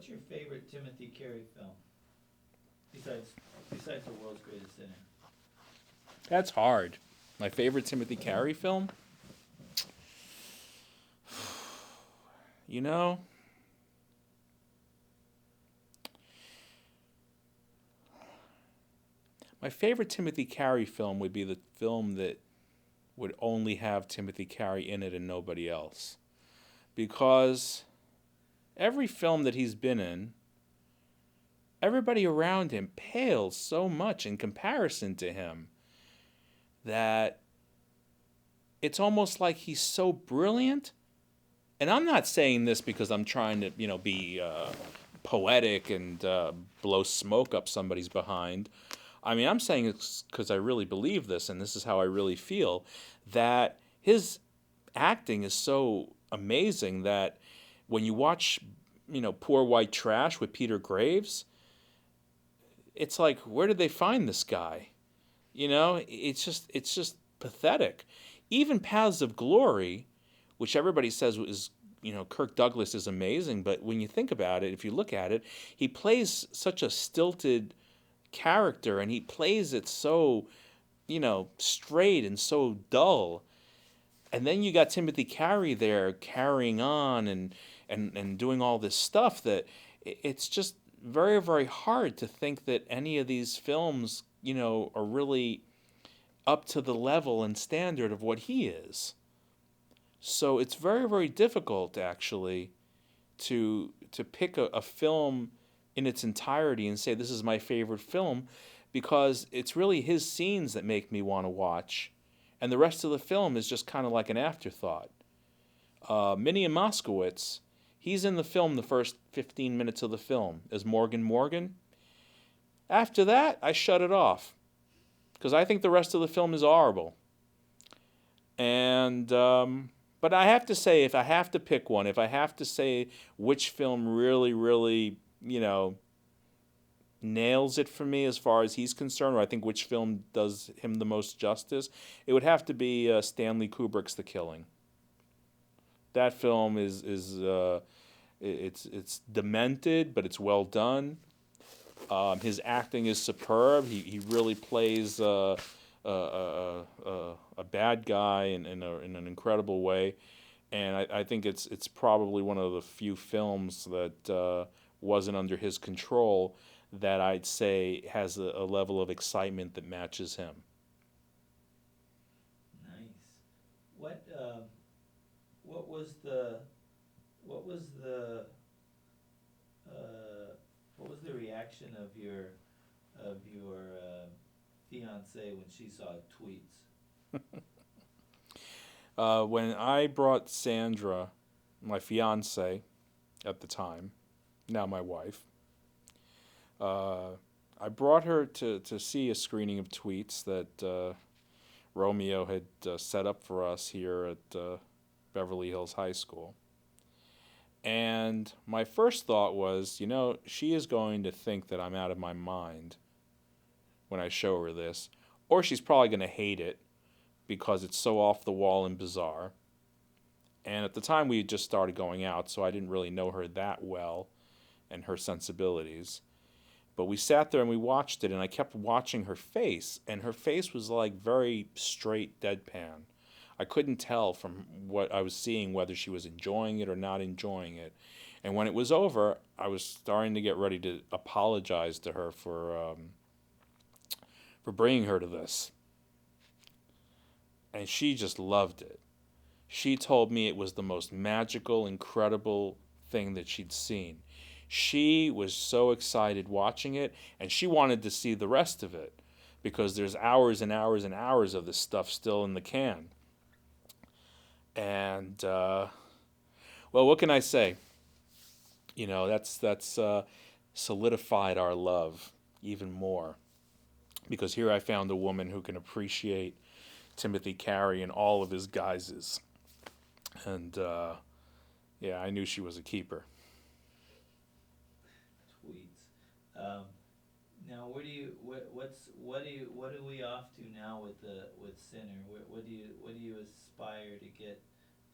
what's your favorite Timothy Carey film? Besides The World's Greatest Sinner. That's hard. My favorite Timothy Carey film? You know, my favorite Timothy Carey film would be the film that would only have Timothy Carey in it and nobody else. Because every film that he's been in, everybody around him pales so much in comparison to him that it's almost like he's so brilliant. And I'm not saying this because I'm trying to, be poetic and blow smoke up somebody's behind. I mean, I'm saying it's because I really believe this, and this is how I really feel, that his acting is so amazing that when you watch, Poor White Trash with Peter Graves, it's like, where did they find this guy? It's just pathetic. Even Paths of Glory, which everybody says is, Kirk Douglas is amazing, but when you think about it, if you look at it, he plays such a stilted character, and he plays it so, straight and so dull. And then you got Timothy Carey there carrying on and doing all this stuff that it's just very, very hard to think that any of these films, are really up to the level and standard of what he is. So it's very, very difficult, actually, to pick a film in its entirety and say this is my favorite film, because it's really his scenes that make me want to watch, and the rest of the film is just kind of like an afterthought. Minnie and Moskowitz, he's in the film the first 15 minutes of the film as Morgan Morgan. After that, I shut it off because I think the rest of the film is horrible. And but I have to say, if I have to pick one, if I have to say which film really, really, nails it for me as far as he's concerned, or I think which film does him the most justice, it would have to be Stanley Kubrick's The Killing. That film is it's demented, but it's well done. His acting is superb. He really plays a bad guy in an incredible way, and I think it's probably one of the few films that wasn't under his control that I'd say has a level of excitement that matches him. Nice. What what was the what was the what was the reaction of your fiance when she saw tweets? When I brought Sandra, my fiance at the time, now my wife, I brought her to see a screening of Tweets that Romeo had set up for us here at Beverly Hills High School. And my first thought was, she is going to think that I'm out of my mind when I show her this, or she's probably going to hate it because it's so off the wall and bizarre. And at the time we had just started going out, so I didn't really know her that well and her sensibilities. But we sat there and we watched it, and I kept watching her face, and her face was like very straight deadpan. I couldn't tell from what I was seeing whether she was enjoying it or not enjoying it. And when it was over, I was starting to get ready to apologize to her for bringing her to this. And she just loved it. She told me it was the most magical, incredible thing that she'd seen. She was so excited watching it, and she wanted to see the rest of it because there's hours and hours and hours of this stuff still in the can. And, well, what can I say? That's solidified our love even more, because here I found a woman who can appreciate Timothy Carey in all of his guises. And, yeah, I knew she was a keeper. Tweets. Now, what are we off to now with Sinner? What do you aspire to get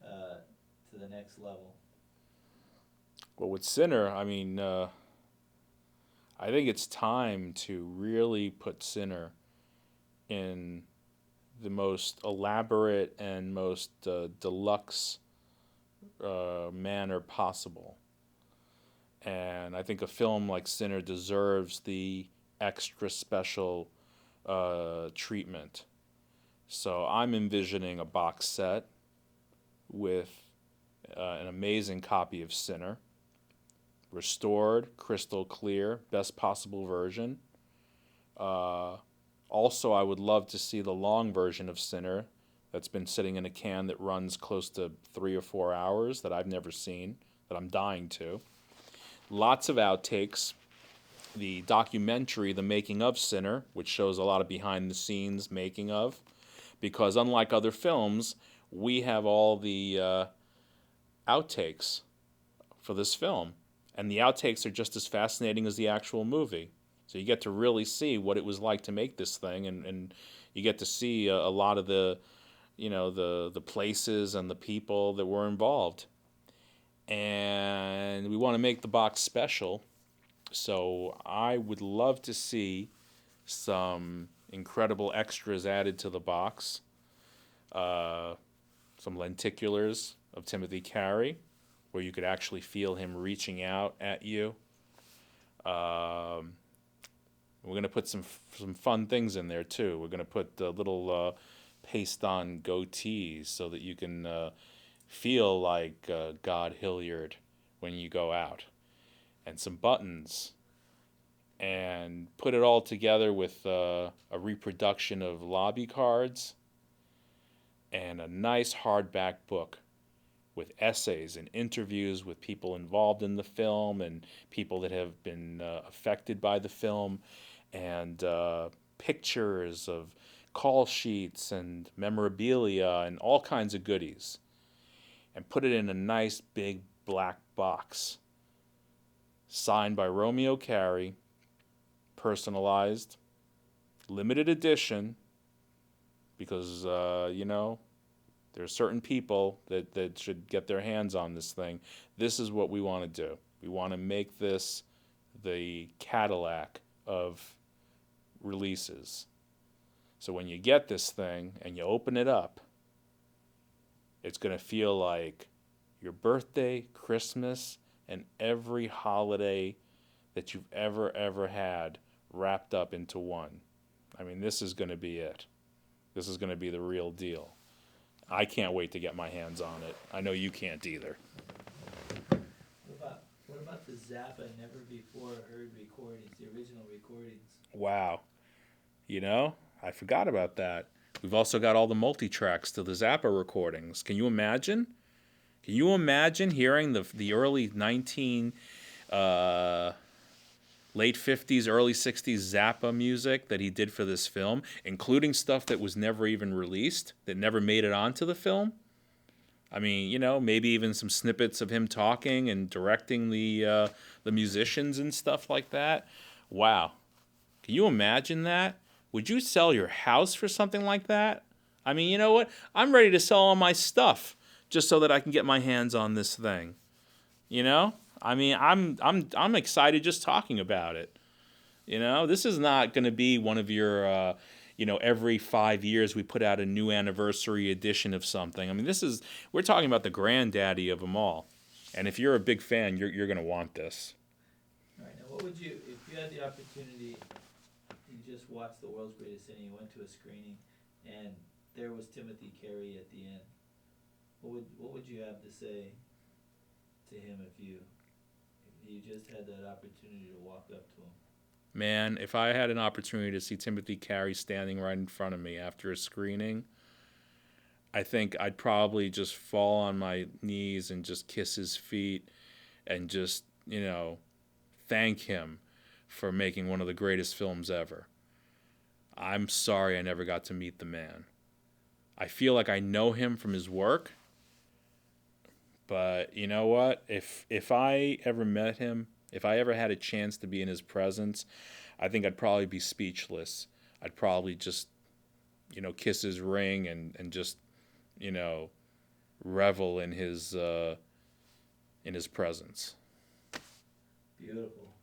to the next level? Well, with Sinner, I mean, I think it's time to really put Sinner in the most elaborate and most deluxe manner possible. And I think a film like Sinner deserves the extra special treatment. So I'm envisioning a box set with an amazing copy of Sinner, restored, crystal clear, best possible version. Also, I would love to see the long version of Sinner that's been sitting in a can that runs close to 3 or 4 hours that I've never seen, that I'm dying to. Lots of outtakes. The documentary, The Making of Sinner, which shows a lot of behind the scenes making of, because unlike other films, we have all the outtakes for this film. And the outtakes are just as fascinating as the actual movie. So you get to really see what it was like to make this thing, and you get to see a lot of the, the places and the people that were involved. And we want to make the box special, so I would love to see some incredible extras added to the box. Some lenticulars of Timothy Carey, where you could actually feel him reaching out at you. We're going to put some fun things in there, too. We're going to put little paste-on goatees so that you can feel like God Hilliard when you go out. And some buttons. And put it all together with a reproduction of lobby cards and a nice hardback book with essays and interviews with people involved in the film and people that have been affected by the film, and pictures of call sheets and memorabilia and all kinds of goodies, and put it in a nice big black box signed by Romeo Carey, personalized, limited edition, because there are certain people that should get their hands on this thing. This is what we want to do. We want to make this the Cadillac of releases. So when you get this thing and you open it up, it's going to feel like your birthday, Christmas, and every holiday that you've ever had wrapped up into one. I mean, this is going to be it. This is going to be the real deal. I can't wait to get my hands on it. I know you can't either. What about the Zappa never before heard recordings, the original recordings? Wow. I forgot about that. We've also got all the multi-tracks to the Zappa recordings. Can you imagine? Can you imagine hearing the early late 50s, early 60s Zappa music that he did for this film, including stuff that was never even released, that never made it onto the film? I mean, maybe even some snippets of him talking and directing the musicians and stuff like that. Wow. Can you imagine that? Would you sell your house for something like that? I mean, you know what? I'm ready to sell all my stuff just so that I can get my hands on this thing. I mean, I'm excited just talking about it. This is not going to be one of your every 5 years we put out a new anniversary edition of something. I mean, we're talking about the granddaddy of them all. And if you're a big fan, you're going to want this. All right, now what would you, if you had the opportunity, you just watched The World's Greatest and you went to a screening and there was Timothy Carey at the end, what would you have to say to him if you just had that opportunity to walk up to him? Man, if I had an opportunity to see Timothy Carey standing right in front of me after a screening, I think I'd probably just fall on my knees and just kiss his feet and just, thank him for making one of the greatest films ever. I'm sorry I never got to meet the man. I feel like I know him from his work, but you know what? If I ever met him, if I ever had a chance to be in his presence, I think I'd probably be speechless. I'd probably just, kiss his ring and just, revel in his presence. Beautiful.